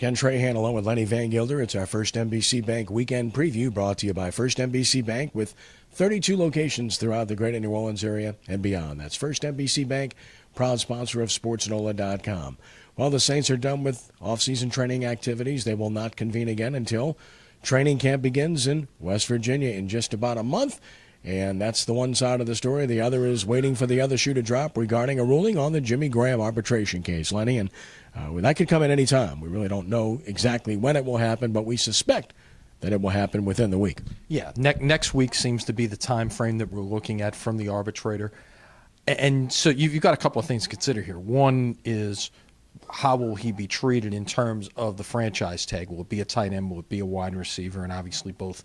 Ken Trahan along with Lenny Vangilder. It's our First NBC Bank weekend preview brought to you by First NBC Bank with 32 locations throughout the greater New Orleans area and beyond. That's First NBC Bank, proud sponsor of SportsNola.com. Well, the Saints are done with off-season training activities. They will not convene again until training camp begins in West Virginia in just about a month. And that's the one side of the story. The other is waiting for the other shoe to drop regarding a ruling on the Jimmy Graham arbitration case, Lenny. And that could come at any time. We really don't know exactly when it will happen, but we suspect that it will happen within the week. Yeah, next week seems to be the time frame that we're looking at from the arbitrator. And so you've got a couple of things to consider here. One is, how will he be treated in terms of the franchise tag? Will it be a tight end? Will it be a wide receiver? And obviously both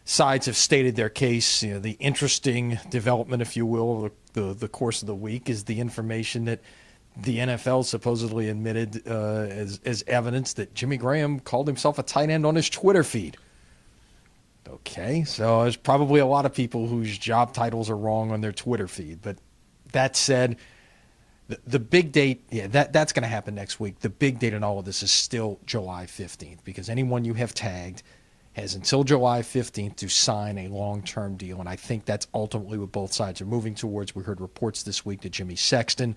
sides have stated their case. You know, the interesting development, if you will, over the course of the week is the information that the NFL supposedly admitted as evidence that Jimmy Graham called himself a tight end on his Twitter feed. Okay, so there's probably a lot of people whose job titles are wrong on their Twitter feed. But that said, the big date, yeah, that's going to happen next week. The big date in all of this is still July 15th, because anyone you have tagged has until July 15th to sign a long-term deal, and I think that's ultimately what both sides are moving towards. We heard reports this week that Jimmy Sexton,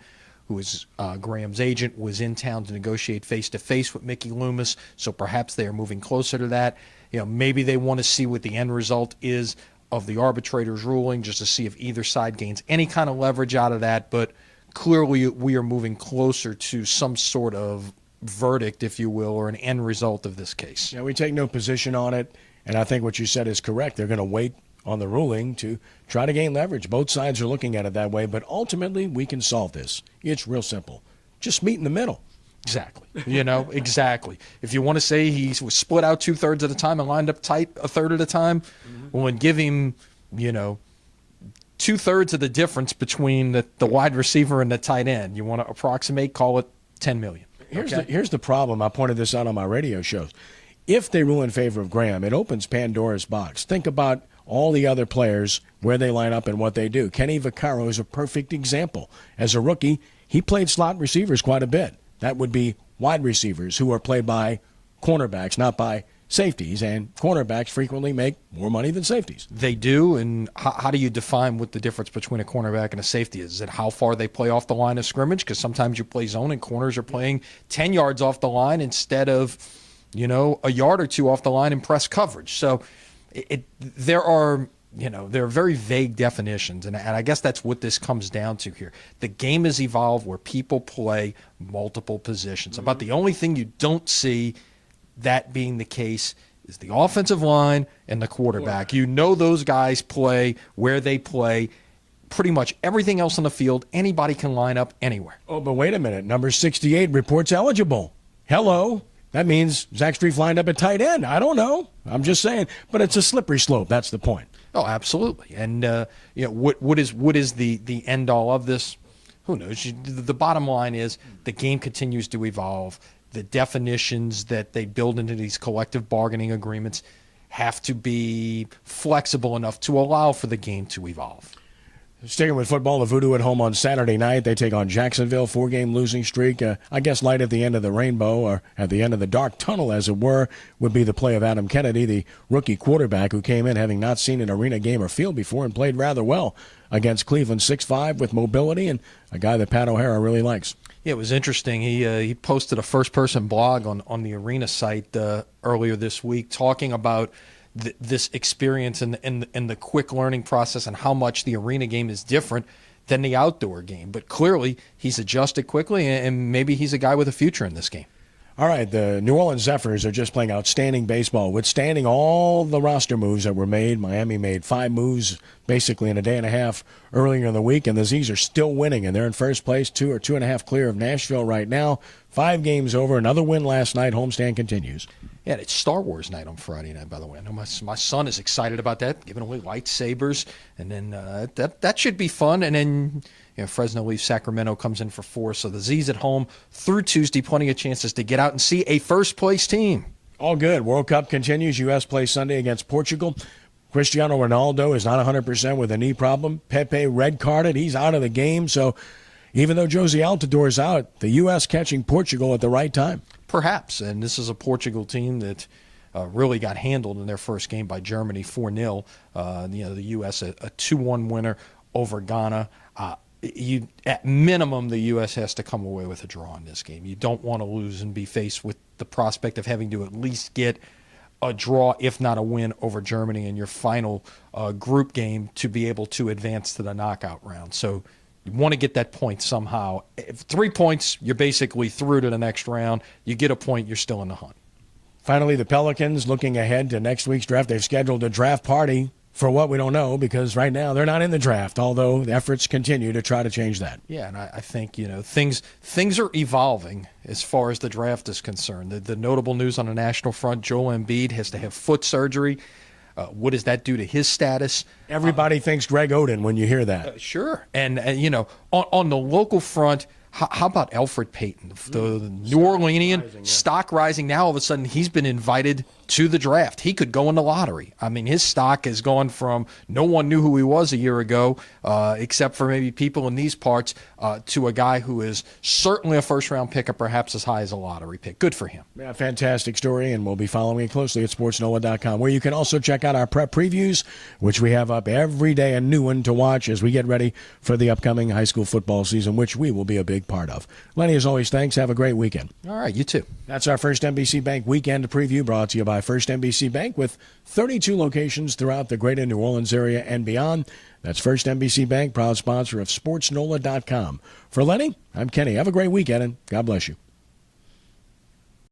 who is Graham's agent, was in town to negotiate face-to-face with Mickey Loomis, so perhaps they are moving closer to that. You know, maybe they want to see what the end result is of the arbitrator's ruling, just to see if either side gains any kind of leverage out of that, but clearly we are moving closer to some sort of verdict, if you will, or an end result of this case. Yeah, we take no position on it, and I think what you said is correct. They're going to wait on the ruling to try to gain leverage. Both sides are looking at it that way, but ultimately we can solve this. It's real simple. Just meet in the middle. Exactly. You know, exactly. If you want to say he was split out 2/3 at a time and lined up tight 1/3 at a time, well, and give him, you know, 2/3 of the difference between the wide receiver and the tight end. You want to approximate, call it $10 million. Here's the problem. I pointed this out on my radio shows. If they rule in favor of Graham, it opens Pandora's box. Think about all the other players, where they line up and what they do. Kenny Vaccaro is a perfect example. As a rookie, he played slot receivers quite a bit. That would be wide receivers who are played by cornerbacks, not by safeties, and cornerbacks frequently make more money than safeties. They do, and how do you define what the difference between a cornerback and a safety is? Is it how far they play off the line of scrimmage? Because sometimes you play zone and corners are playing 10 yards off the line instead of, you know, a yard or two off the line in press coverage. So there are very vague definitions, and I guess that's what this comes down to here. The game has evolved where people play multiple positions. About the only thing you don't see that being the case is the offensive line and the quarterback. You know those guys play where they play. Pretty much everything else on the field, anybody can line up anywhere. Oh, but wait a minute. Number 68 reports eligible. Hello. That means Zach Strief lined up at tight end. I don't know. I'm just saying. But it's a slippery slope. That's the point. Oh, absolutely. And what is the end all of this? Who knows? The bottom line is the game continues to evolve. The definitions that they build into these collective bargaining agreements have to be flexible enough to allow for the game to evolve. Sticking with football, the Voodoo at home on Saturday night. They take on Jacksonville, 4-game losing streak. I guess light at the end of the rainbow, or at the end of the dark tunnel, as it were, would be the play of Adam Kennedy, the rookie quarterback who came in having not seen an arena game or field before and played rather well against Cleveland, 6'5", with mobility, and a guy that Pat O'Hara really likes. Yeah, it was interesting. He posted a first-person blog on the arena site earlier this week talking about this experience and the quick learning process and how much the arena game is different than the outdoor game. But clearly, he's adjusted quickly, and maybe he's a guy with a future in this game. All right, the New Orleans Zephyrs are just playing outstanding baseball, withstanding all the roster moves that were made. Miami made 5 moves basically in a day and a half earlier in the week, and the Z's are still winning, and they're in first place, 2 or 2.5 clear of Nashville right now. 5 games over, another win last night. Homestand continues. Yeah, it's Star Wars night on Friday night, by the way. I know my son is excited about that, giving away lightsabers, and then that should be fun. And then Fresno leaves, Sacramento comes in for 4. So the Z's at home through Tuesday, plenty of chances to get out and see a first-place team. All good. World Cup continues. U.S. plays Sunday against Portugal. Cristiano Ronaldo is not 100% with a knee problem. Pepe red-carded. He's out of the game. So even though Josie Altidore is out, the U.S. catching Portugal at the right time. Perhaps, and this is a Portugal team that really got handled in their first game by Germany 4-0. The U.S. a 2-1 winner over Ghana. At minimum, the U.S. has to come away with a draw in this game. You don't want to lose and be faced with the prospect of having to at least get a draw, if not a win, over Germany in your final group game to be able to advance to the knockout round. So you want to get that point somehow. If 3 points, you're basically through to the next round. You get a point, you're still in the hunt. Finally, the Pelicans looking ahead to next week's draft. They've scheduled a draft party for what we don't know, because right now they're not in the draft, although the efforts continue to try to change that. Yeah, and I think things are evolving as far as the draft is concerned. The notable news on the national front: Joel Embiid has to have foot surgery. What does that do to his status? Everybody thinks Greg Oden when you hear that. Sure, and on the local front. How about Elfrid Payton, the New Orleanian, stock rising? Now all of a sudden he's been invited to the draft. He could go in the lottery. I mean, his stock has gone from no one knew who he was a year ago, except for maybe people in these parts, to a guy who is certainly a first-round pick and perhaps as high as a lottery pick. Good for him. Yeah, fantastic story, and we'll be following it closely at sportsnola.com, where you can also check out our prep previews, which we have up every day, a new one to watch as we get ready for the upcoming high school football season, which we will be a big part of. Lenny, as always, thanks. Have a great weekend. All right, you too. That's our First NBC Bank weekend preview, brought to you by First NBC Bank, with 32 locations throughout the greater New Orleans area and beyond. That's First NBC Bank, proud sponsor of sportsnola.com. For Lenny, I'm Kenny. Have a great weekend, and God bless you.